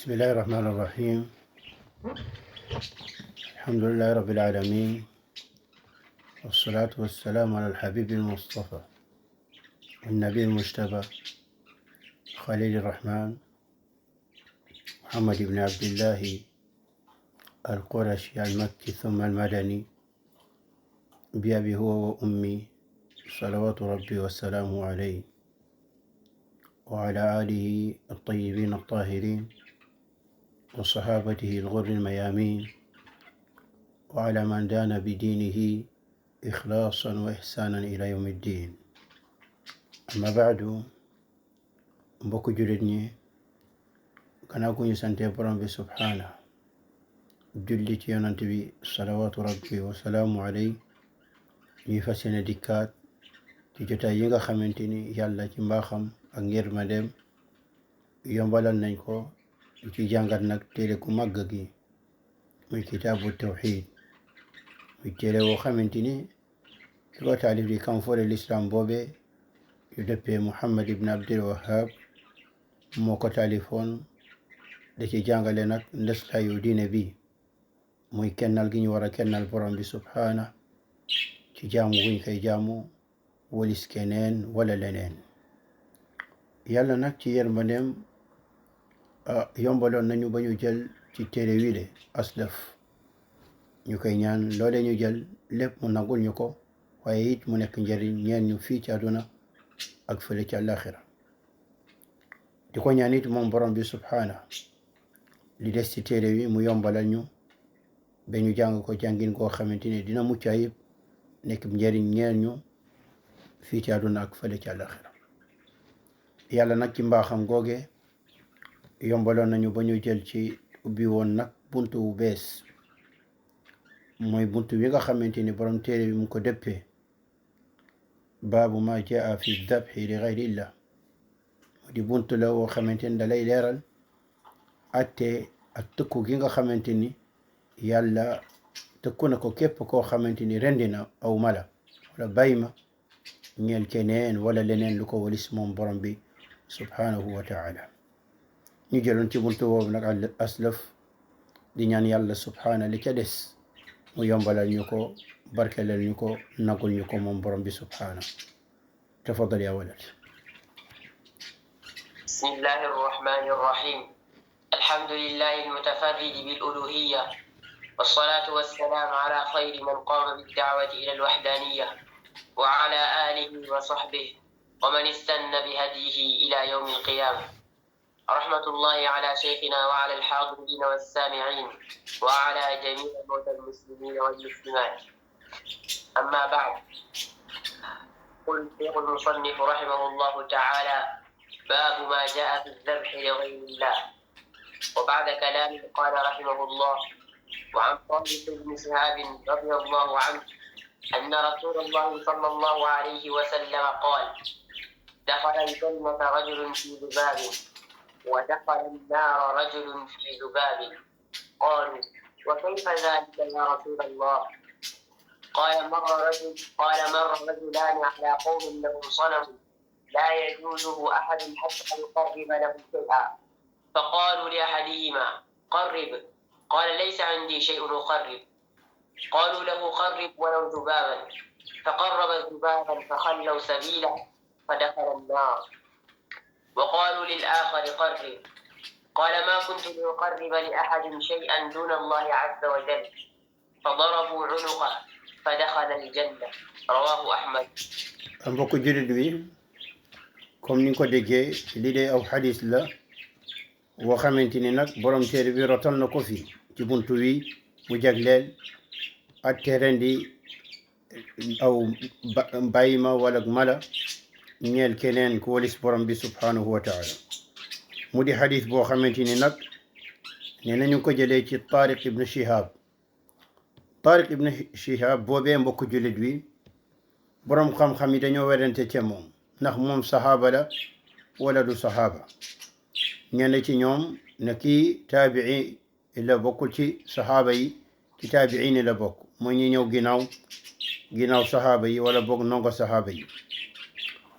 بسم الله الرحمن الرحيم. الحمد لله رب العالمين، والصلاة والسلام على الحبيب المصطفى والنبي المجتبى خليل الرحمن محمد بن عبد الله القرشي المكي ثم المدني، بأبي هو وأمي صلوات ربي وسلامه عليه وعلى آله الطيبين الطاهرين وصحابته الغر الميامين وعلى من دان بدينه إخلاصا وإحسانا إلى يوم الدين. أما بعد، mbokk jullit ñi gannaaw gu ñu sante borom bi subhaana julli ci yonant bi salawaatu rabbi wa salaamu aley, ñuy fas yéene dikkaat ci jotaay yi nga xamante ni yàlla ci mbaaxam ak yërmandeem yombalal nañ ko ci jàngat nag téere ku màgg gi muy kitaabu tawxiid, muy téere woo xamante ni ki ko taalif di kanfoore l'islam boobe yu dëppee Muhammad ibn Abdul Wahhab moo ko taalifoon da ci jàngale nag ndeslaayu diine bi muy kennal gi ñu war a kennal borom bi subhaana ci jaamu guñ koy jaamu walis keneen wala leneen. yàlla nag ci yërmandeem yombaloon nañu ba ñu jël ci téere wile aslaf, ñu koy ñaan loole ñu jël lépp mu nangul ñu ko, waaye it mu nekk njëriñ ñeen ñu fii ci àdduna ak fële ci àllaaxira. di ko ñaan it moom borom bi subhaana li des ci téere wi mu yombalal ñu ba ñu jàng ko jàngin koo xamante ni dina mucc ayib, nekk njëriñ ñeen ñu fii ci àdduna ak fële ci àllaaxira. yàlla nag ci mbaaxam googe yombaloon nañu ba ñu jël ci ubbi woon nag buntu bu bees, mooy buntu wi nga xamante ni borom téere bi mu ko dëppee baabu ma jaa fi dabxi li gayrillah. di buntu la woo xamante ni da lay leeral atte ak tëkku gi nga xamante ni yàlla tëkku na ko képp koo xamante ni rendi na aw mala wala bàyyi ma ñeel keneen wala leneen lu ko walis moom borom bi subhanahu wa taala. ñu jëloon ci buntu boobu nag al aslaf di ñaan yàlla subhana li ca des mu yombalal ñu ko, barkelal ñu ko, nagul ñu ko moom borom bi subhana. tafadal ya walad. بسم الله الرحمن الرحيم. الحمد لله المتفرد بالألوهية، والصلاة والسلام على خير من قام بالدعوة إلى الوحدانية وعلى آله وصحبه ومن استنى بهديه إلى يوم القيامة. رحمة الله على شيخنا وعلى الحاضرين والسامعين وعلى جميع موتى المسلمين والمسلمات. أما بعد، قل الشيخ المصنف رحمه الله تعالى: باب ما جاء في الذبح لغير الله. وبعد كلامه قال رحمه الله: وعن طارق بن شهاب رضي الله عنه أن رسول الله صلى الله عليه وسلم قال: دخل الجنة رجل في ذباب، ودخل النار رجل في ذباب. قالوا: وكيف ذلك يا رسول الله؟ قال: مر رجلان على قوم لهم صنم لا يجوزه أحد حتى يقرب له شيئا، فقالوا لأحدهما: قرب. قال: ليس عندي شيء أقرب. قالوا له: قرب ولو ذبابا. فقرب ذبابا فخلوا سبيله فدخل النار. وقالوا للآخر: قرب. قال: ما كنت لأقرب لأحد شيئا دون الله عز وجل. فضربوا عنقه فدخل الجنة. رواه أحمد. mbokk jullit bi, comme ni nga ko déggee lii de aw xadis la woo xamante ni nag borom téere bi rotal na ko fi ci buntu wi mu jagleel atte rendi aw bàyyi ma wala mala ñeel keneen ku walis borom bi subhanahu wa taala. mu di xadis boo xamante ni nag nee nañu ko jëlee ci Tariq ibn Shihab. Tariq ibn Shihab boobee mbokk jullit wi borom xam-xam yi dañoo werante ca moom ndax moom saxaaba la wala du saxaaba. ñenn ci ñoom ne kii taabii la, bokkul ci saxaaba yi, ci taabii ni la bokk, mooy ñi ñëw ginnaaw saxaaba yi wala boog nongo saxaaba yi.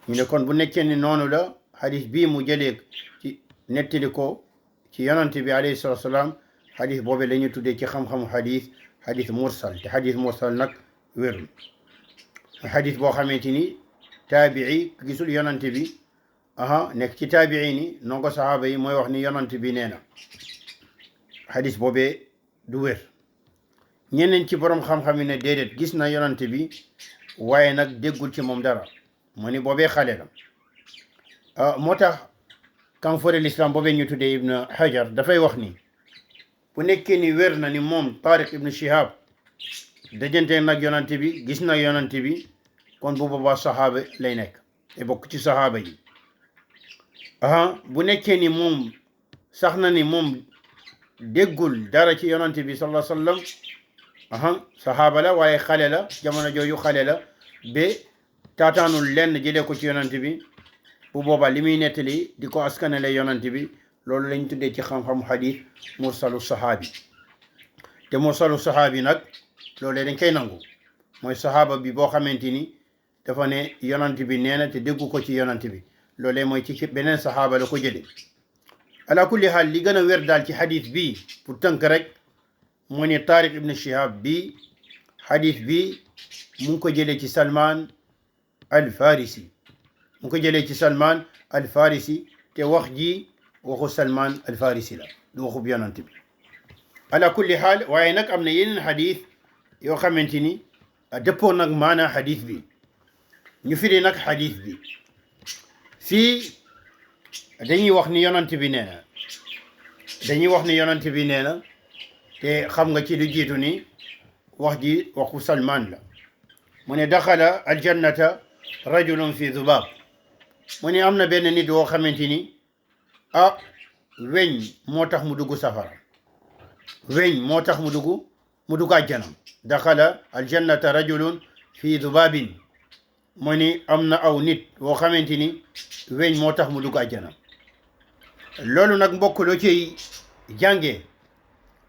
ñu ne kon bu nekkee ni noonu la, xadis bii mu jëlee ci nettali ko ci yonante bi alayhi salatu wasalaam xadis boobe la ñu tuddee ci xam-xamu xadis mursal te xadis mursal nag wérul xadis boo xamante ni taabii gisul yonante bi nekk ci taabii ni nongo sahaaba yi mooy wax ni yonante bi nee na xadis boobee du wér ñeneen ci borom xam-xam yi ne déedéet gis na yonante bi waaye nag déggul ci moom dara mu ni boobee xale la moo tax kan fore l'islam boobee ñu tuddee ibn hajar dafay wax ni bu nekkee ni wér na ni moom Tariq ibn Shihab dajante nag yonante bi gis na yonante bi kon bu boobaa sahaaba lay nekk te bokk ci sahaaba yi bu nekkee ni moom sax na ni moom déggul dara ci yonante bi sallallahu alayhi wasallam sahaaba la waaye xale la jamono jooju xale la ba taataanul lenn jëlee ko ci yonante bi bu boobaa li muy nettali di ko askanale yonante bi loolu lañ tuddee ci xam-xamu xadis mursalu sahaabi te mursalu sahaabi nag loolee dañ koy nangu mooy sahaaba bi boo xamante ni dafa ne yonante bi nee na te déggu ko ci yonante bi loolee mooy ci beneen sahaaba la ko jëlee ala kulli haal li gën a wér daal ci xadis bi pour tënk rek mu ne Tariq ibn Shihab bi xadis bi mu ngi ko jëlee ci Salman al Farisi mu ngi ko jëlee ci Salman al Farisi te wax ji waxu Salman al Farisi la du waxu yonante bi ala kulli haal waaye nag am na yeneen xadis yoo xamante ni dëppoo nag maanaa xadis bi ñu firi nag xadis bi fii dañuy wax ni yonante bi nee na dañuy wax ni yonante bi nee na te xam nga ci lu jiitu ni wax ji waxu Salman la mu ne daxala aljannata rajulun fi dhubab mu ne am na benn nit woo xamante ni weñ moo tax mu dugg safara weñ moo tax mu dugg àjjanam daxala aljannata rajulun fi dhubabin mu ni am na aw nit woo xamante ni weñ moo tax mu dugg àjjanam loolu nag mbokk loo ciy jànge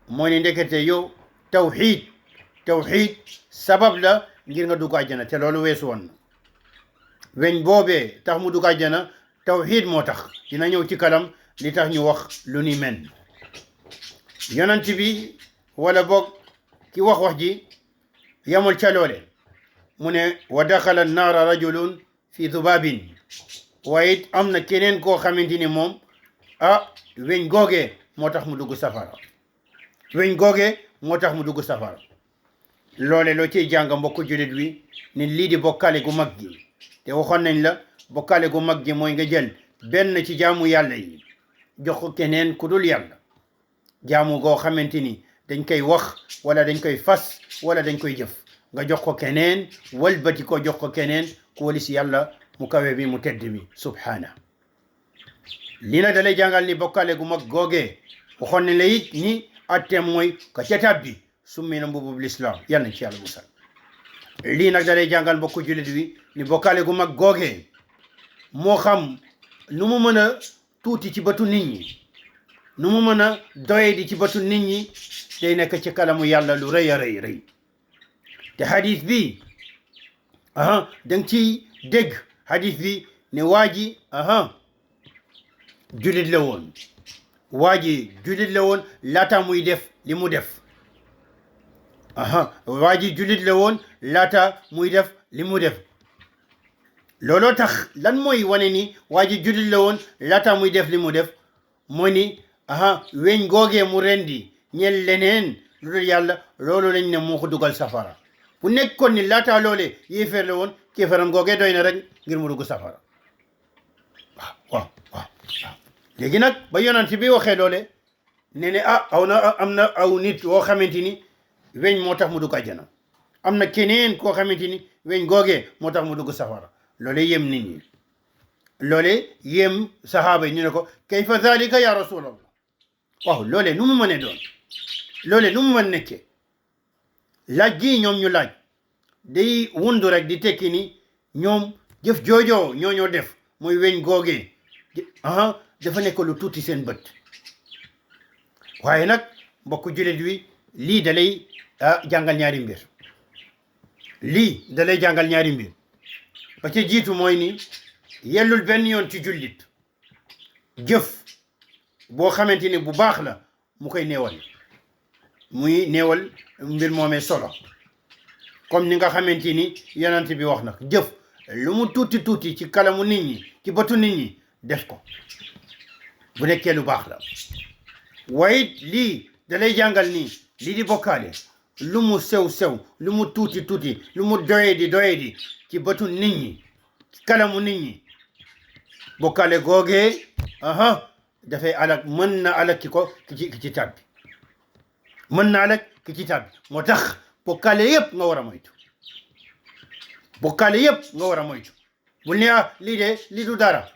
moo ni ndekete yow tawxiid sabab la ngir nga dugg àjjana te loolu weesu woon na weñ boobee tax mu dugg àjjana tawxiid moo tax dina ñëw ci kalam li tax ñu wax lu ni men yonent bi wala boog ki wax ji yamul ca loole mu ne wa daxala naara rajulun fi dhubabin waaye it am na keneen koo xamante ni moom weñ googee moo tax mu dugg safara weñ googee moo tax mu dugg safara loole loo ciy jàng mbokku jullit wi ni lii di bokkaale gu mag gi te waxoon nañ la bokkaale gu mag gi mooy nga jël benn ci jaamu yàlla yi jox ko keneen ku dul yàlla jaamu goo xamante ni dañ koy wax wala dañ koy fas wala dañ koy jëf nga jox ko keneen walbati ko jox ko keneen ku walis yàlla mu kawe bi mu tedd bi subhaana li na dalay jàngal ni bokkaale gu mag googee waxoon ne la it ni atteem mooy ka ca tabbi summi na mbubub lislaam yàlla nañ ci yàlla musal lii nag dalay jàngal mbokku jullit wi ni bokkaale gu mag googee moo xam nu mu mën a tuuti ci bëtu nit ñi nu mu mën a doye di ci bëtu nit ñi day nekk ci kalamu yàlla lu rëy a rëy te hadith bi danga ciy dégg hadith bi ne waa ji jullit la woon waa ji jullit la woon laata muy def li mu def waa ji jullit la woon laata muy def li mu def looloo tax lan mooy wane ni waa ji jullit la woon laata muy def li mu def moo ni weñ googee mu rendi ñel leneen lu dul yàlla loolu lañ ne moo ko dugal safara bu nekkoon ni laata loolee yéeféer la woon kéeféeram googee doy na rek ngir mu dugg safara waaw léegi nag ba yonent bi waxee loole ne ne am na aw nit woo xamante ni weñ moo tax mu dugg àjjana am na keneen koo xamante ni weñ googee moo tax mu dugg safara loole yem nit ñi loole yem sahaaba yi ñu ne ko kayfa zalika ya rasulallah waaw loole nu mu mënee doon loole nu mu mën nekkee laaj gi ñoom ñu laaj day wundu rek di tekki ni ñoom jëf joojoo ñooñoo def muy weñ googee dafa nekk lu tuuti seen bët waaye nag mbokku jullit wi lii dalay jàngal ñaari mbir lii dalay jàngal ñaari mbir ba ca jiitu mooy ni yellul benn yoon ci jullit jëf boo xamante ni bu baax la mu koy néewal muy néewal mbir moomee solo comme ni nga xamante ni yonent bi wax na jëf lu mu tuuti tuuti ci kalamu nit ñi ci bëtu nit ñi def ko bu nekkee lu baax la waaye lii da lay jàngal ni lii di bokkaale lu mu sew sew lu mu tuuti tuuti lu mu doye di ci bëtu nit ñi ci kalamu nit ñi bokkaale googee dafay alak mën na alak ki ci tàbbi mën na alak ki ci tàbbi moo tax bokkaale yëpp nga war a moytu bokkaale yëpp nga war a moytu bul ne lii du dara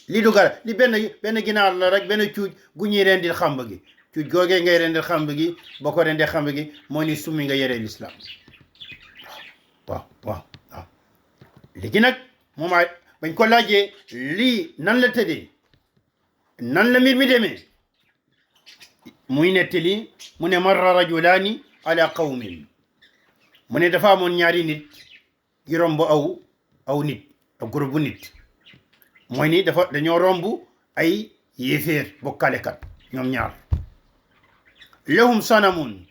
li benn ginaar la rek benn cuuj gu ñuy rendil xamb gi cuuj googee ngay rendil xamb gi boo ko rendee xamb gi moo ni summi nga yere lislaam waaw léegi nag moom bañ ko laajee lii nan la tëddee nan la mbir mi demee muy nettali mu ne marra rajulaani ala qawmin mu ne dafa amoon ñaari nit yu romb aw nit aw groupe bu nit mooy ni dañoo romb ay yéeféer bokkalekat ñoom ñaar lahum sanamun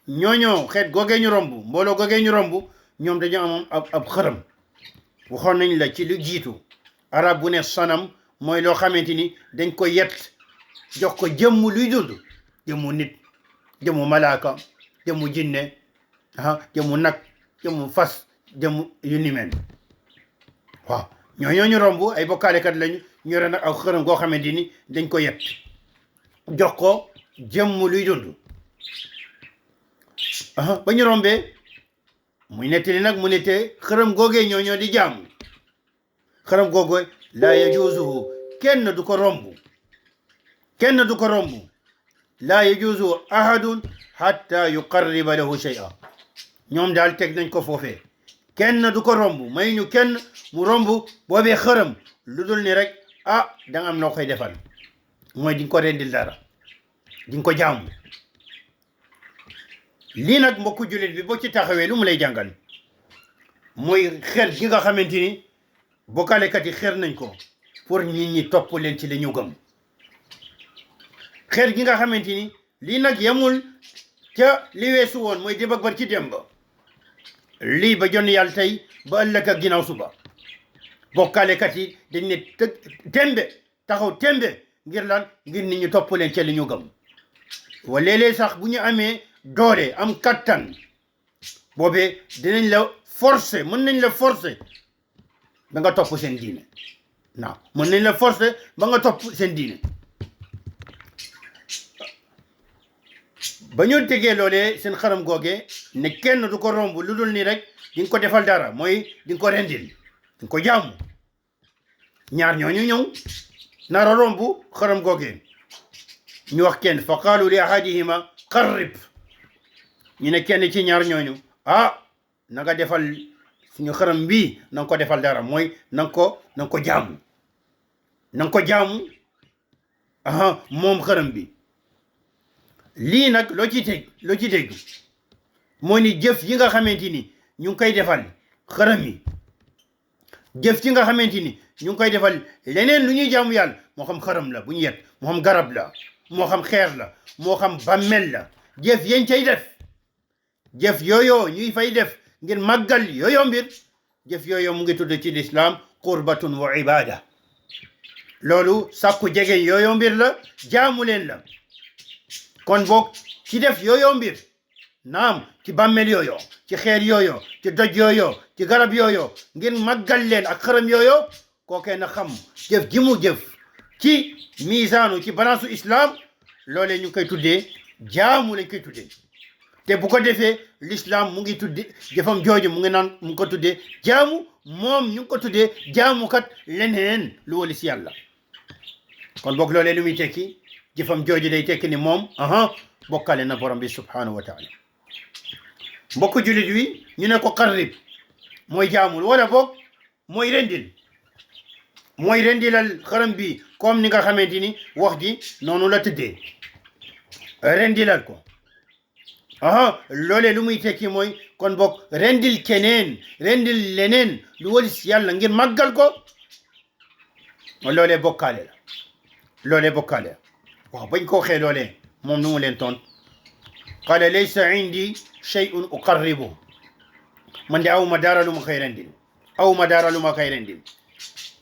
ñooñoo xeet googee ñu romb mbooloo googee ñu romb ñoom dañoo amoon ab xërëm waxoon nañ la ci lu jiitu arab bu ne sanam mooy loo xamante ni dañ ko yett jox ko jëmm luy dund jëmmu nit jëmmu malaaka jëmmu jinne jëmmu nag jëmmu fas jëmmu yu ni mel waaw ñoo ñu romb ay bokkaalekat lañu ñore nag ak xërëm goo xamante ni dañ ko yett jox ko jëmm luy dund ba ñu rombee muy nettali nag mu nette xërëm googee ñoo di jaamu xërëm googee laa yajuuzuhu kenn du ko romb laa yajuuzuhu ahadun hatta yuqarriba lahu shay'a ñoom daal teg nañ ko foofee kenn du ko romb may ñu kenn mu romb boobee xërëm lu dul ni rek da nga am noo koy defal mooy di nga ko rendil dara di nga ko jaamu lii nag mbokku jullit bi boo ci taxawee lu mu lay jàngal mooy xer gi nga xamante ni bokkaalekat yi xer nañ ko pour nit ñi topp leen ci li ñu gëm xer gi nga xamante ni lii nag yemul ca li weesu woon mooy démb ak barki démb lii ba jonn yàlla tey ba ëllëg ak ginnaaw suba bokkaalekat yi dañ ne taxaw tembe ngir ngir nit ñi topp leen ci li ñu gëm wa léeg-léeg sax bu ñu amee doole am kattan boobee dinañ la forcer mën nañ la forcer ba nga topp seen diine mën nañ la forcer ba nga topp seen diine ba ñu tegee loolee seen xaram googee ne kenn du ko romb lu dul nii rek di nga ko defal dara mooy di nga ko rendil di nga ko jaamu ñaar ñooñu ñëw nara romb xaram googee ñu wax kenn fa qaalu li ahadihima qarrib ñu ne kenn ci ñaar ñooñu na nga defal suñu xaram bii na nga ko defal dara mooy na nga ko jaamu na nga ko jaamu moom xaram bi lii nag loo ci dégg moo ni jëf yi nga xamante ni ñu ngi koy defal xaram yi jëf yi nga xamante ni ñu ngi koy defal leneen lu ñuy jaamu yàlla moo xam xaram la bu ñu yet moo xam garab la moo xam xeer la moo xam bàmmel la jëf yañ cay def jëf yooyo ñuy fay def ngir màggal yooyo mbir jëf yooyo mu ngi tudd ci lislaam qurbatun wa ibada loolu sàkku jege yooyo mbir la jaamu leen la kon boog ci def yooyo mbir naam ci bàmmeel yooyo ci xeer yooyo ci doj yooyo ci garab yooyo ngir màggal leen ak xaram yooyo kookee na xam jëf ji mu jëf ci misaanu ci balance islam loolee ñu koy tuddee jaamu lañ koy tuddee te bu ko defee l'islam mu ngi tudde jëfam jooju mu ngi ko tuddee jaamu moom ñu ngi ko tuddee jaamukat leneen lu wali si yàlla kon boog loolee lu muy tekki jëfam jooju day tekki ni moom bokkale na borom bi subhanahu wa taala mbokk jullit wi ñu ne ko qarrib mooy jaamul wala boog mooy rendilal xaram bi comme ni nga xamante ni wax ji noonu la tëddee rendilal ko loolee lu muy tekki mooy kon boog rendil keneen rendil leneen lu walis yàlla ngir màggal ko loolee bokkaale la loolee bokkaale waaw bañ ko waxee loolee moom nu mu leen toon qala laysa indi shay'un uqarribu man de awma dara lu ma koy rendil awma dara lu ma koy rendil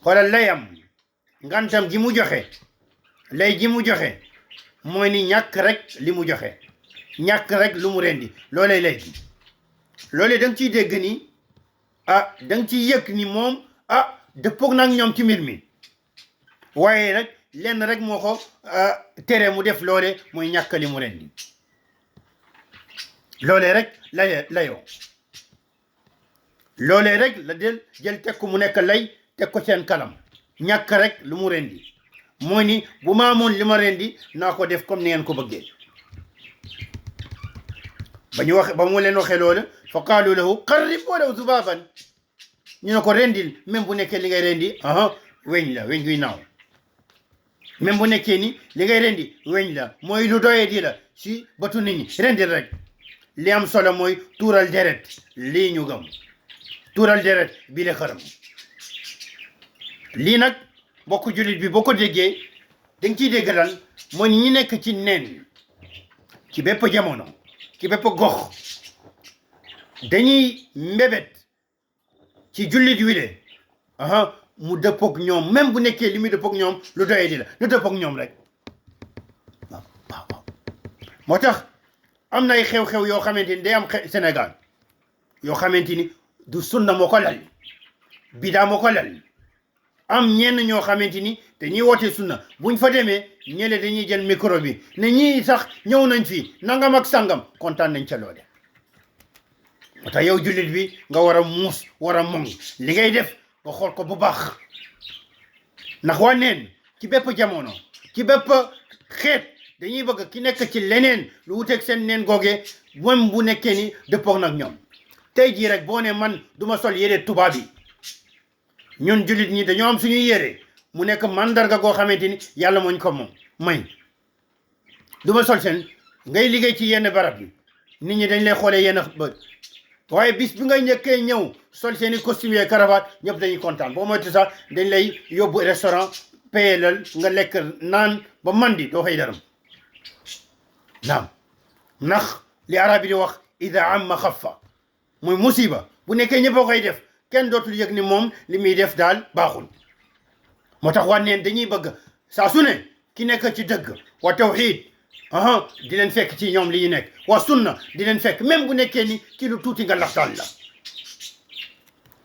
xoolal layam ngantam gi mu joxe lay gi mu joxe mooy ni ñàkk rek li mu joxe ñàkk rek lu mu rendi loolee lay gi loolee da nga ciy dégg ni da nga ciy yëg ni moom dëppoog nag ñoom ci mbir mi waaye rek lenn rek moo ko tere mu def loole mooy ñàkk li mu rendi loolee rek layoo loolee rek la jël teg ko mu nekk lay teg ko seen kanam ñàkk rek lu mu rendi mooy ni bu ma amoon li ma rendi naa ko def comme ni ngeen ko bëggee ba mu leen waxee loolu fa qaalu lahu qarrib walaw zubaban ñu ne ko rendil même bu nekkee li ngay rendi weñ la weñ guy naaw même bu nekkee ni li ngay rendi weñ la mooy lu doyee di la si batu nit ñi rendil rek li am solo mooy tuural deret lii ñu gëm tuural deret bi le xaram lii nag mbokku jullit bi boo ko déggee da nga ciy dégg lan mooy ñi nekk ci neen ci bépp jamono ci bépp gox dañuy mbébét ci jullit wi de mu dëppoog ñoom même bu nekkee li muy dëppoog ñoom lu doyee di la lu dëppoog ñoom rek waaw moo tax am na ay xew-xew yoo xamante ni day am Sénégal yoo xamante ni du sunna moo ko lal bidaa moo ko lal am ñenn ñoo xamante ni dañuy woote sunna buñ fa demee ñële dañuy jël micro bi ne ñii sax ñëw nañ fii nangam ak sangam kontaan nañ ca loole moo tax yow jullit bi nga war a muus war a mong li ngay def nga xool ko bu baax ndax waa neen ci bépp jamono ci bépp xeet dañuy bëgg ki nekk ci leneen lu wuteeg seen neen googee même bu nekkee ni dëppoog nag ñoom tey jii rek boo ne man duma sol yére tubaab yi ñun jullit ñi dañoo am suñuy yére mu nekk mandarga goo xamante ni yàlla mooñ ko moom may duma sol seen ngay liggéey ci yenn barab yi nit ñi dañ lay xoolee yenn bët waaye bis bi ngay njëkkee ñëw sol seeni costume yee cravate ñëpp dañuy kontaan boo moytu sax dañ lay yóbbu restaurant payelal nga lekk naan ba mandi doo fay daram naam ndax li arab yi di wax ida amma xafa muy musiba bu nekkee ñëpp a koy def kenn dootul yëg ni moom li muy def daal baaxul moo tax waa neen dañuy bëgg saa su ne ki nekk ci dëgg wa tawxiid di leen fekk ci ñoom li ñu nekk wa sunna di leen fekk même bu nekkee ni ci lu tuuti nga laxtaan la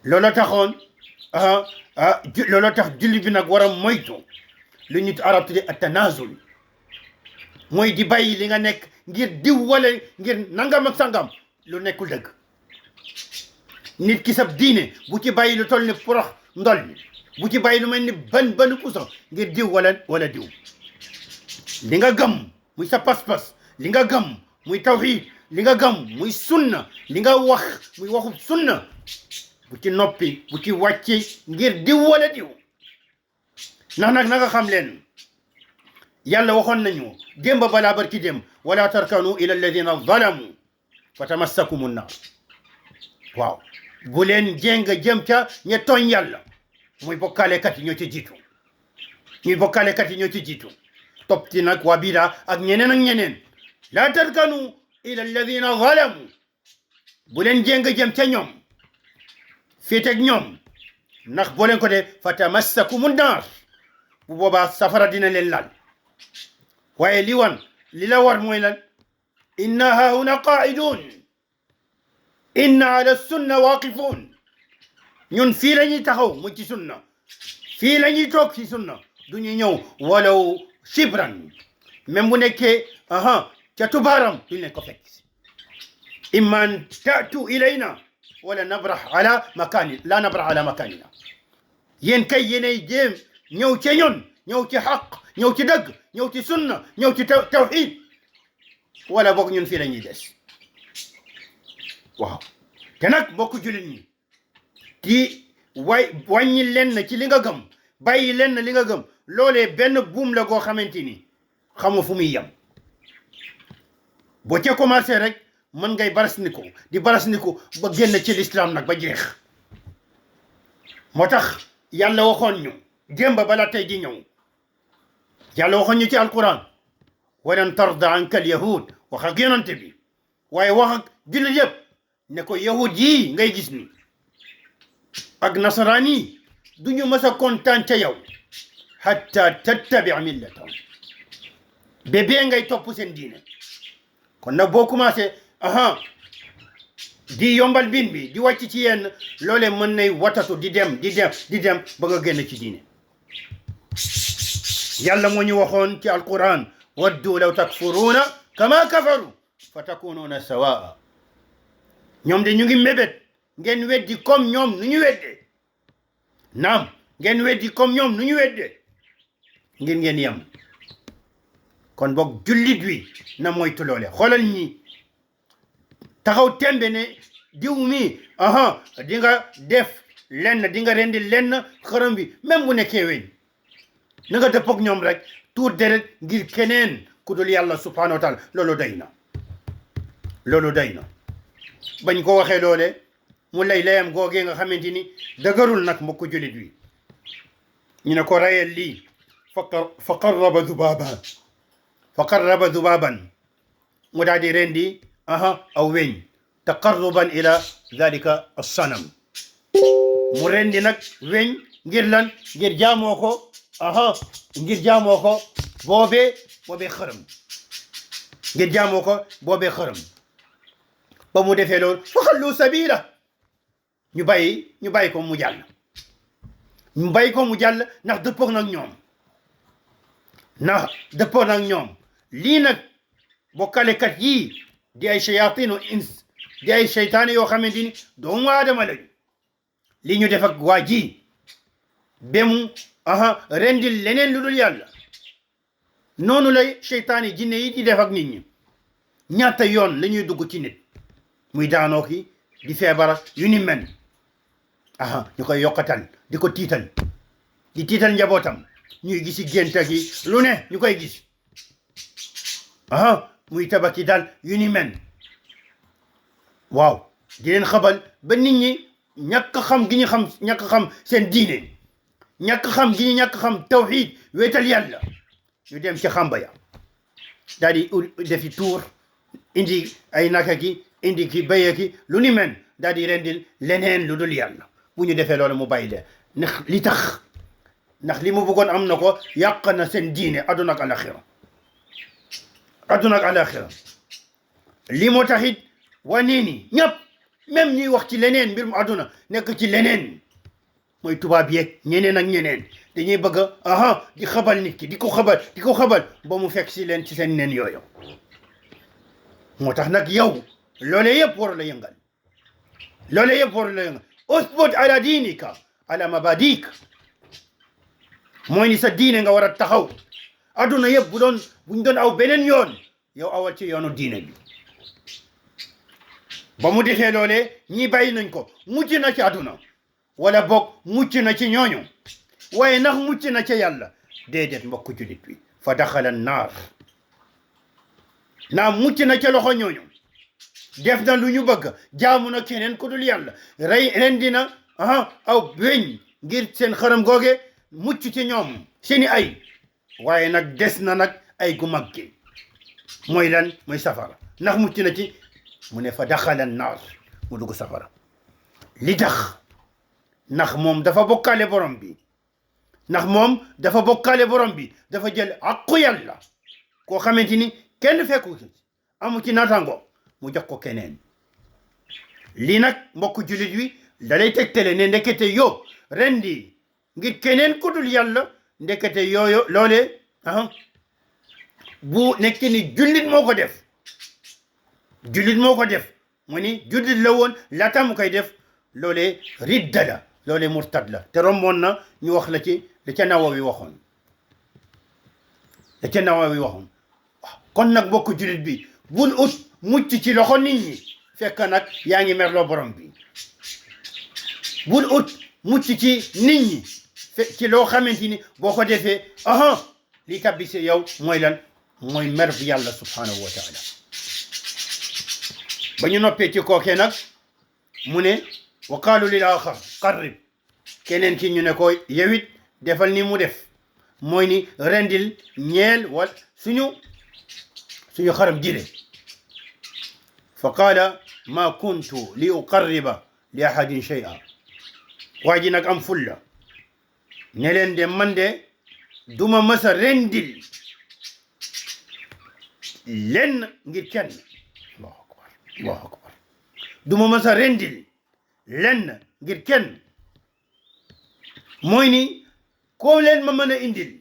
looloo taxoon looloo tax julli bi nag war a moytu lu nit arab tudde at-tanazul mooy di bàyyi li nga nekk ngir diw wala ngir nangam ak sangam lu nekkul dëgg nit ki sab diine bu ci bàyyi lu toll ni porox ndol bu ci bàyyi lu mel ni banu puso ngir diw wala diw li nga gëm muy sa pas-pas li nga gëm muy tawxiid li nga gëm muy sunna li nga wax muy waxu sunna bu ci noppi bu ci wàcci ngir diw wala diw ndax nag na nga xam leen yàlla waxoon nañu démb balaa barki démb wala tarkanu ila alladina zalamu fa tamassakumu nnar waaw bu leen jéng jëm ca ña tooñ yàlla muy bokkaalekat yi ñoo ci jiitu ñuy bokkaalekat yi ñoo ci jiitu topp ci nag waa bidaa ak ñeneen laa tarkanu ila alladina zalamu bu leen jéng jëm ca ñoom féeteeg ñoom ndax boo leen ko dee fa tamassakumu nnar bu boobaa safara dina leen laal waaye li la war mooy lan inna hahuna qaa'idun inna ala sunna waaqifun ñun fii la ñuy taxaw mu ci sunna fii la ñuy toog ci sunna du ñu ñëw walaw shibran même bu nekkee ca tubaaram duñ leen ko fekk imma an taatu ilayna wala nabrah ala makanina yéen kay yéenay jéem ñëw ca ñun ñëw ci xaq ñëw ci dëgg ñëw ci sunna ñëw ci tawxiid wala boog ñun fii la ñuy des waaw te nag mbokku jullit ñi di wàññi leen ci li nga gëm bàyyi leen li nga gëm loolee benn buum la goo xamante ni xamu fu muy yem boo ca commencé rek mën ngay barasniku ba génn ci l'islam nag ba jeex moo tax yàlla waxoon ñu démb bala tey di ñëw yàlla waxoon ñu ci alquran walan tarda anka al yahud wax ak yonante bi waaye wax ak jullit yëpp ne ko yahud yi ngay gis ni ak nasaraan yi duñu mës a kontaan ca yow hatta tattabi millatahum bébé ngay topp seen diine kon nag boo commencé di yombal bin bi di wàcc ci yenn loolee mën nay watatu di dem ba nga génn ci diine yàlla moo ñu waxoon ci alquran waddu law takfuruuna kama kafaru fa takunuuna sawaa ñoom de ñu ngi mébét ngeen weddi comme ñoom nu ñu weddee naam ngeen weddi comme ñoom nu ñu weddee ngir ngeen yem kon boog jullit wi na moytu loole xoolal ñi taxaw tembe ne diw mi di nga def lenn di nga rendi lenn xërëm bi même bu nekkee weñ na nga dëpp ak ñoom rek tuur deret ngir keneen ku dul yàlla subhanahu wa taala loolu day na bañ ko waxee loole mu layam googee nga xamante ni dëgërul nag mbokku jullit wi ñu ne ko rayel lii fa qarraba dubaban mu daal di rendi aw weñ taqarruban ila dhalika as-sanam mu rendi nag weñ ngir lan ngir jaamoo ko boobee xërëm ngir jaamoo ko boobee xërëm ba mu defee loolu fa xallu sabila ñu bàyyi ko mu jàll ndax dëppoog nag ñoom lii nag bokkalekat yii di ay shayatinu ins di ay seytaane yoo xamante ni doomu aadama lañu li ñu def ak waa ji ba mu rendil leneen lu dul yàlla noonu lay seytaane jinne yi di def ak nit ñi ñaata yoon la ñuy dugg ci nit muy daanoo ki di feebar yu ni mel ñu koy yokkatal di ko tiital njabootam ñuy gisi gént gi lu ne ñu koy gis muy tabaki daal yu ni mel waaw di leen xabal ba nit ñi ñàkk xam seen diine ñàkk xam tawxiid wéetal yàlla ñu dem ci xamba ya daal di defi tuur indi ay naka ki indi ki béye ki lu ni mel daal di rendil leneen lu dul yàlla bu ñu defee loolu mu bàyyi leen ndax li mu bëggoon am na ko yàq na seen diine adduna ak alaxira li moo taxit wane ni ñëpp même ñuy wax ci leneen mbir mu adduna nekk ci leneen mooy tubaab yeeg ñeneen ak ñeneen dañuy bëgg di xabal nit ki di ko xabal ba mu fekk si leen ci seen neen yooyu moo tax nag yow loolee yëpp waru la yëngal usbut ala diinika ala mabadik mooy ni sa diine nga war a taxaw adduna yëpp buñ doon aw beneen yoon yow awal ci yoonu diine bi ba mu defee loolee ñi bàyyi nañ ko mucc na ci adduna wala boog mucc na ci ñooñu waaye ndax mucc na ca yàlla déedéet mbokku julit bi fa daxala naar mucc na ca loxo ñooñu def na lu ñu bëgg jaamu na keneen ku dul yàlla rendi na aw weñ ngir seen xaram googe mucc ci ñoom seeni ay waaye nag des na nag ay gu mag gi mooy lan mooy safara ndax mucc na ci mu ne fa daxala naar mu dugg safara li tax ndax moom dafa bokkaale borom bi dafa jël aqu yàlla koo xamante ni kenn fekku ci amu ci naataango mu jox ko keneen lii nag mbokk jullit wi da lay tegtale ne ndekete yo rendi ngir keneen ku dul yàlla ndekete yooyo loolee bu nekk ni jullit moo ko def mu ni jullit la woon laata mu koy def loolee ridda la loolee murtad la te romboon na ñu wax la ci la ca Nawawi waxoon kon nag mbokk jullit bi bul ut mucc ci loxo nit ñi fekk nag yaa ngi merloo borom bi bul ut mucc ci nit ñi ci loo xamante ni boo ko defee li tabbi si yow mooy lan mooy mer bi yàlla subhanahu wa taala ba ñu noppee ci kookee nag mu ne wa qaalu lil axar qarrib keneen ki ñu ne ko yewit defal ni mu def mooy ni rendil ñeel wal suñu xaram jile fa qaala ma kuntu li uqarriba li ahadin shay'a waa ji nag am fulla ne leen de man de duma masa rendil lenn ngir kenn allahu akbar duma masa rendil lenn ngir kenn mooy ni koo leen ma mën a indil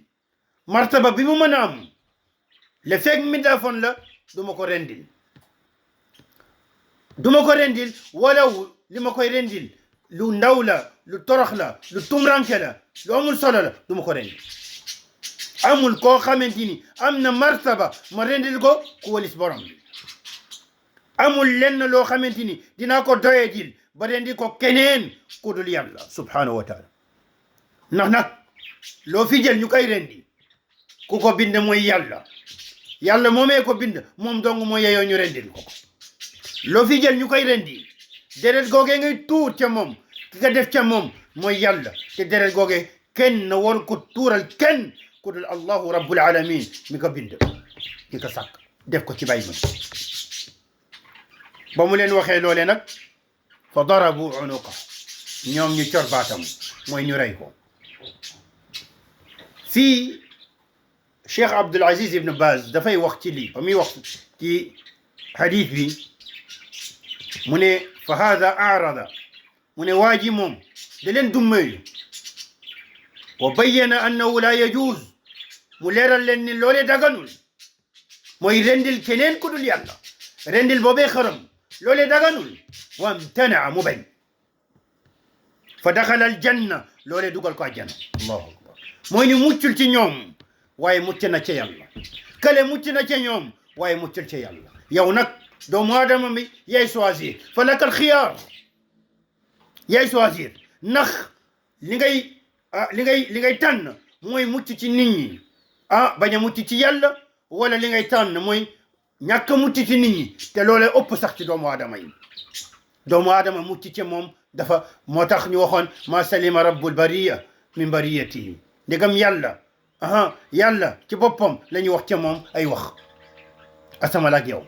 martaba bi mu mën a am le fekk mi daafoon la duma ko rendil wala li ma koy rendil lu ndaw la lu torox la lu tumranke la lu amul solo la duma ko rendil amul koo xamante ni am na martaba ma rendil ko ku walis borom bi amul lenn loo xamante ni dinaa ko doyedil ba rendi ko keneen ku dul yàlla subhanahu wa taala ndax nag loo fi jël ñu koy rendi ku ko bind mooy yàlla moomee ko bind moom dong mooy yeyoo ñu rendil ko loo fi jël ñu koy rendi deret googee ngay tuur ca moom ki nga def ca moom mooy yàlla te deret googee kenn war ko tuural kenn ku dul allahu rabbul alamin mi ko bind mi ko sàkk def ko ci bay ma ba mu leen waxee loolee nag fa darabu unuqa ñoom ñu cor baatam mooy ñu rey ko fii Cheikh Abdul Aziz Ibn Baz dafay wax ci lii ba muy wax ci hadith bi mu ne fa hada arada mu ne waa ji moom da leen dummeeyu wa bayyana annahu la yajuz mu leeral leen ni loolee daganul mooy rendil keneen ku dul yàlla rendil boobee xaram loolee daganul wamtanaa mu bañ fa daxala aljanna loolee dugal ko àjjana allahu akbar mooy ni muccul ci ñoom waaye mucc na ca yàlla kale mucc na ca ñoom waaye muccul ca yàlla yow nag doomu aadama bi yaay choisir fa laka alxiyaar yaay choisir ndax li ngay tànn mooy mucc ci nit ñi bañ a mucc ci yàlla wala li ngay tànn mooy ñàkk mucc ci nit ñi te loolee ëpp sax ci doomu aadama yi doomu aadama mucc ci moom dafa moo tax ñu waxoon ma salima rabbul bariya min bariyatihi ndegam yàlla ci boppam la ñuy wax ca moom ay wax asamal ak yow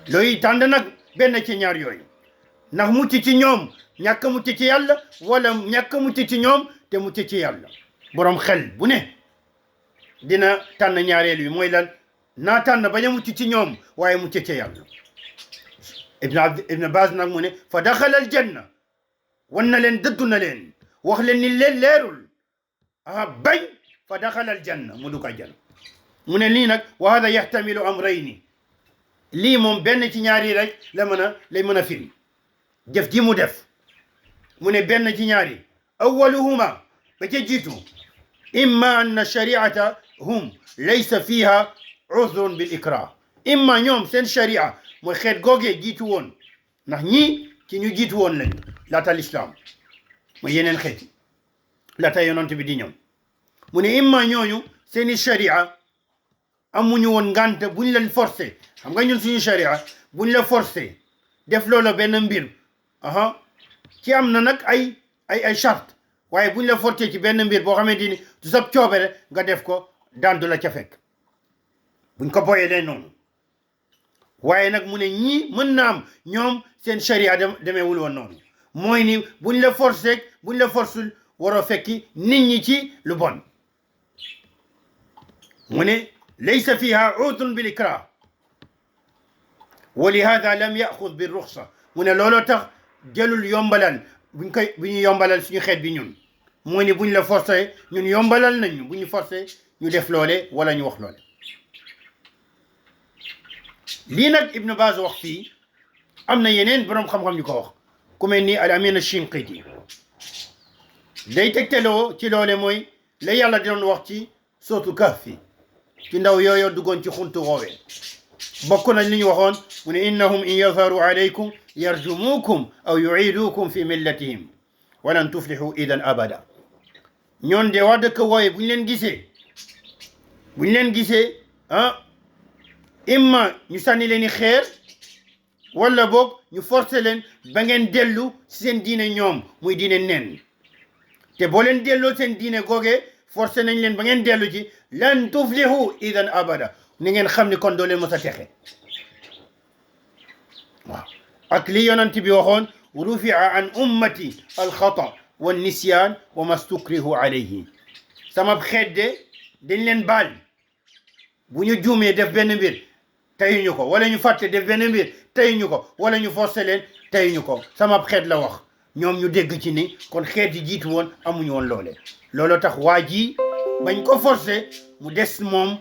looy tànn nag benn ci ñaar yooyu ndax mucc ci ñoom ñàkk mucc ci yàlla wala ñàkk mucc ci ñoom te mucc ci yàlla borom xel bu ne dina tànn ñaareel bi mooy lan naa tànn bañ a mucc ci ñoom waaye mucc ci yàlla Ibn Baz nag mu ne fa daxala aljanna wan na leen dëddu na leen wax leen ni leen leerul bañ fa daxala aljanna mu dugg aljanna mu ne lii nag wa hada yahtamilu amrayni lii moom benn ci ñaari rek lay mën a firi jëf ji mu def mu ne benn ci ñaari awaluhuma ba ca jiitu imma anna shariata hum laysa fiha udhrun bil ikrah imma ñoom seen sharia mooy xeet googee jiitu woon ndax ñii ci ñu jiitu woon lañ laata lislaam mooy yeneen xeeti laata yonent bi di ñëw mu ne imma ñooñu seeni sharia amuñu woon ngante buñ leen forcé xam nga ñun suñu sharia buñ la forcé def loola benn mbir ci am na nag ay charte waaye buñ la forcé ci benn mbir boo xamante ni du sab coobere nga def ko daan du la ca fekk buñ ko boyee lee noonu waaye nag mu ne ñii mën na am ñoom seen sharia demeewul woon noonu mooy ni buñ la forcé buñ la forcul waroo fekki nit ñi ci lu bon mu ne laysa fiha udrun bil ikrah wa li hada lam yaxud bi ruxsa mu ne looloo tax jëlul yombalal bu ñu yombalal suñu xeet bi ñun mooy ni buñ la forcé ñun yombalal nañ ñu bu ñu forcé ñu def loole wala ñu wax loole lii nag Ibn Baz wax fii am na yeneen boroom xam-xam ñu ko wax ku mel ni al amin Shinqiti day tegteloo ci loole mooy la yàlla di doon wax ci sootu Kahfi ci ndaw yooyu duggoon ci xuntu woowee bokk nañ li ñu waxoon mu ne innahum in yazharu alaykum yarjumukum aw yuidukum fi millatihim walan tuflihu idan abada ñoon de waa dëkk wooye bu ñu leen gisee imma ñu sànni leen i xeer wala boog ñu forcé leen ba ngeen dellu seen diine ñoom muy diine nen te boo leen delloo seen diine googee forcé nañ leen ba ngeen dellu ci lan tuflihu idan abada ni ngeen xam ni kon doo leen mos a texe waaw ak li yonent bi waxoon rufia an ummati alxata wa nisyan wa mastukrihu alayhi sama xeet de dañ leen baal bu ñu juumee def benn mbir tayuñu ko wala ñu fàtte def benn mbir tayuñu ko wala ñu forcé leen tayuñu ko sama xeet la wax ñoom ñu dégg ci ni kon xeet yi jiitu woon amuñu woon loole looloo tax waa ji bañ ko forcé mu des moom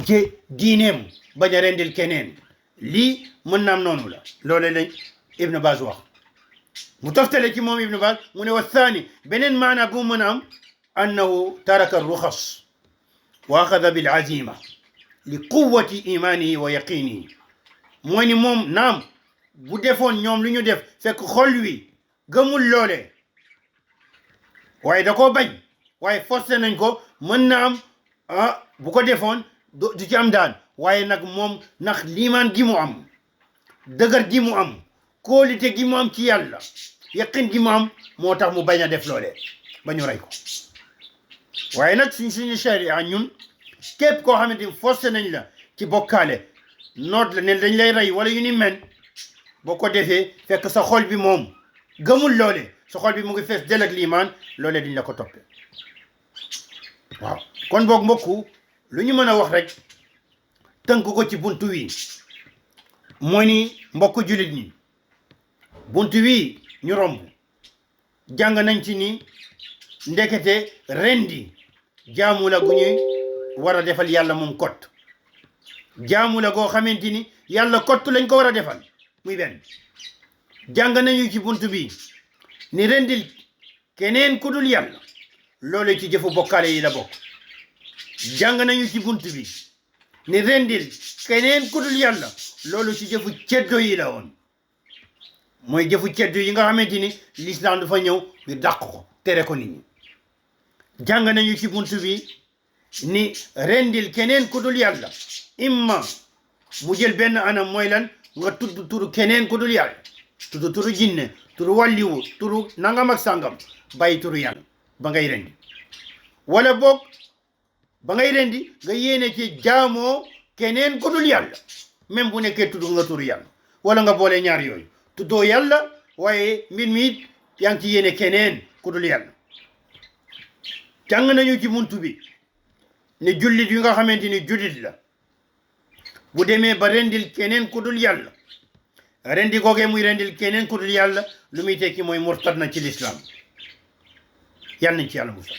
ci diineem bañ a rendil keneen lii mën naam noonu la loole lañ Ibn Baz wax mu toftale ci moom Ibn Baz mu ne wa thani beneen maana bu mën a am annahu taraka ruxas wa axada bil azima li quwwati imanihi wa yaqinihi mooy ni moom naam bu defoon ñoom lu ñu def fekk xol wi gëmul loole waaye da koo bañ waaye forcé nañ ko mën na am bu ko defoon du ci am daan waaye nag moom ndax liimaan gi mu am dëgër gi mu am kóolite gi mu am ci yàlla yaqin gi mu am moo tax mu bañ a def loole ba ñu rey ko waaye nag suñu sharia ñun képp koo xamante ni forcé nañ la ci bokkaale noot la ne dañ lay rey wala yu ni mel boo ko defee fekk sa xol bi moom gëmul loole sa xol bi mu ngi fees del ak liimaan loole diñ la ko toppee waaw kon boog mbokku lu ñu mën a wax rek tënk ko ci buntu wi mooy ni mbokku jullit ñi buntu wi ñu romb jàng nañ ci ni ndekete rendi jaamu la gu ñuy war a defal yàlla moom kott jaamu la goo xamante ni yàlla kott lañ ko war a defal muy benn jàng nañu ci buntu bi ni rendil keneen ku dul yàlla loolu ci jëfu bokkaale yi la bokk jàng nañu ci buntu bi ni rendil keneen ku dul yàlla loolu ci jëfu ceddo yi la woon mooy jëfu ceddo yi nga xamante ni l'islam dafa ñëw ñu dàq ko tere ko nit ñi jàng nañu ci buntu bi ni rendil keneen ku dul yàlla imma mu jël benn anam mooy lan nga tudd turu keneen ku dul yàlla tudd turu jinne turu wàlliwu turu nangam ak sàngam bàyyi turu yàlla ba ngay rendi wala boog ba ngay rendi nga yéene ci jaamoo keneen ku dul yàlla même bu nekkee tudd nga turu yàlla wala nga boole ñaar yooyu tuddoo yàlla waaye mbir mi it yaa ngi ci yéene keneen ku dul yàlla jàng nañu ci buntu bi ne jullit yi nga xamante ni jullit la bu demee ba rendil keneen ku dul yàlla rendi googee muy rendil keneen ku dul yàlla lu muy tekki mooy murtad na ci lislaam yàlla nañ ci yàlla musal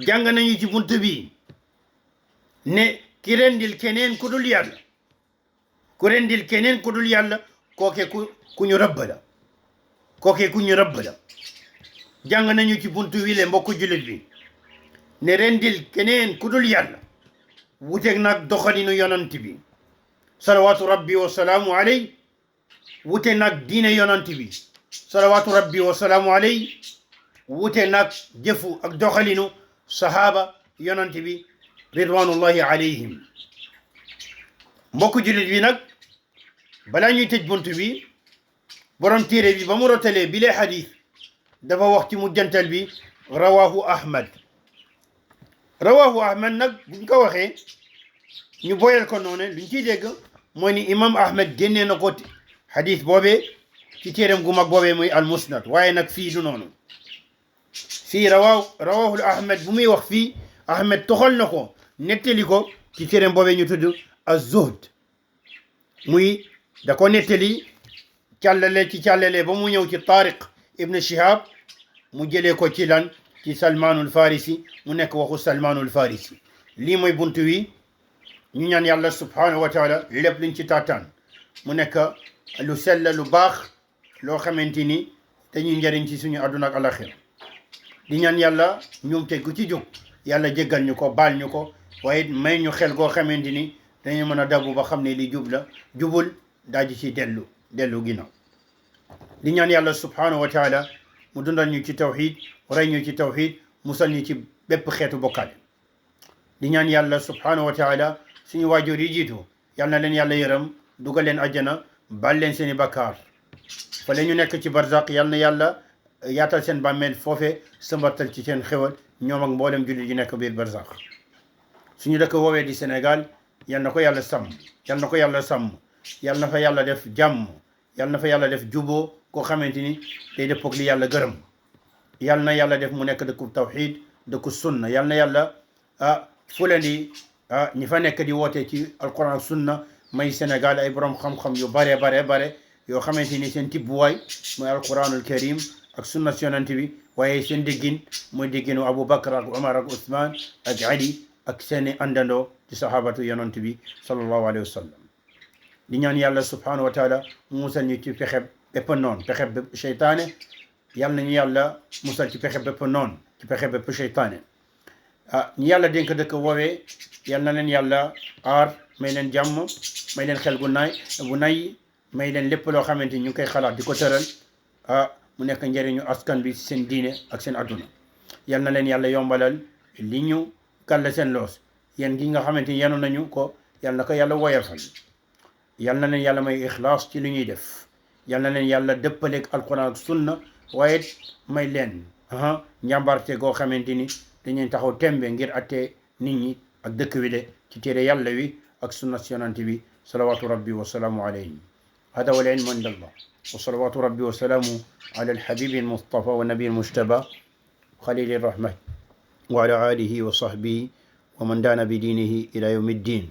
jàng nañu ci buntu bi ne ki rendil keneen ku dul yàlla ku rendil keneen ku dul yàlla kooke ku ñu rëbb la kooke ku ñu rëbb la jàng nañu ci buntu wi le mbokku jullit bi ne rendil keneen ku dul yàlla wuteeg nag doxalinu yonant bi salawaatu rabbi wa salaamu alay wute nag diine yonant bi salawaatu rabbi wa salaamu alay wute nag jëfu ak doxalinu sahaaba yonant bi ridwanullahi alayhim mbokku jullit bi nag balaa ñuy tëj buntu bi borom téere bi ba mu rotalee bi lee xadis dafa wax ci mujjantal bi rawahu ahmad nag buñ ko waxee ñu boyal ko noonu luñ ciy dégg mooy ni imam ahmad génnee na ko xadis boobee ci téeram gu mag boobee muy al musnad waaye nag fii du noonu fii rawahu ahmad bu muy wax fii ahmad toxal na ko nettali ko ci téeram boobee ñu tudd az-zuhd muy da ko nettali càllale ba mu ñëw ci tariq ibn shihab mu jëlee ko ci lan ci salmaanul farisi mu nekk waxu salmaanul farisi lii mooy buntu wi ñu ñaan yàlla subhanahu wa taala lépp liñ ci taataan mu nekk lu sell lu baax loo xamante ni dañuy njëriñ ci suñu àdduna ak alaxira di ñaan yàlla ñoom te gu ci jóg yàlla jéggal ñu ko baal ñu ko waaye may ñu xel goo xamante ni dañu mën a dabu ba xam ne li jub la jubul daal di ci dellu ginnaaw di ñaan yàlla subhanahu wa taala mu dundal ñu ci tawxid rey ñu ci tawxid musal ñu ci bépp xeetu bokkaale di ñaan yàlla subhanahu wa taala suñu waajur yi jiitu yal na leen yàlla yërëm dugal leen àjjana baal leen seeni bakkaar fa la ñu nekk ci barzaq yal na yàlla yaatal seen bàmmeel foofee sëmbatal ci seen xewal ñoom ak mboolem jullit yi nekk biir barsax suñu dëkk woowee di Sénégal yal na ko yàlla sàmm yal na ko yàlla sàmm yal na fa yàlla def jàmm yal na fa yàlla def juboo koo xamante ni day dëppoog li yàlla gërëm yal na yàlla def mu nekk dëkku tawxiid dëkku sunna yal na yàlla fu leen di ñi fa nekk di woote ci alquran ak sunna may Sénégal ay borom xam-xam yu bare yoo xamante ni seen tibbuwaay mooy alquranul karim ak sunna yonent bi waaye seen déggin mooy dégginu Aboubacar ak Omar ak Ousmane ak Ali ak seeni àndandoo ci sahabatu yonent bi sallallahu alayhi wa sallam di ñaan yàlla subhanahu wa taala musal ñu ci pexe bépp noon pexe bépp seytaane yal nañu yàlla musal ci pexe bépp noon ci pexe bépp seytaane ñi yàlla dénk dëkk woowee yal na leen yàlla aar may leen jàmm may leen xel bu nay may leen lépp loo xamante ni ñu ngi koy xalaat di ko tëral mu nekk njëriñu askan bi seen diine ak seen adduna yal na leen yàlla yombalal li ñu kàll seen loos yéen gi nga xamante ni yenu nañu ko yal na ko yàlla woyafal yal na leen yàlla may ixlaas ci li ñuy def yal na leen yàlla dëppaleeg alquran ak sunna waaye may leen njàmbarte goo xamante ni dañuy taxaw tembe ngir atte nit ñi ak dëkk wi de ci téere yàlla wi ak sunna yonent bi salawaatu rabbi wa salaamu alayhi hada wal ilmu inda allah wa salawaatu rabbi wa salaamu ala alhabibi almustafa wa nabi almujtaba khalil arrahman wa ala alihi wa sahbihi wa man dana bi dinihi ila yawmi ddin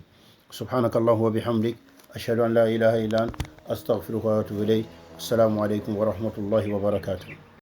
subhanaka allah wa bihamdik ashhadu an la ilaha illa ant astaghfiruka wa atubu ilayk assalamu alaykum wa rahmatullahi wa barakatuh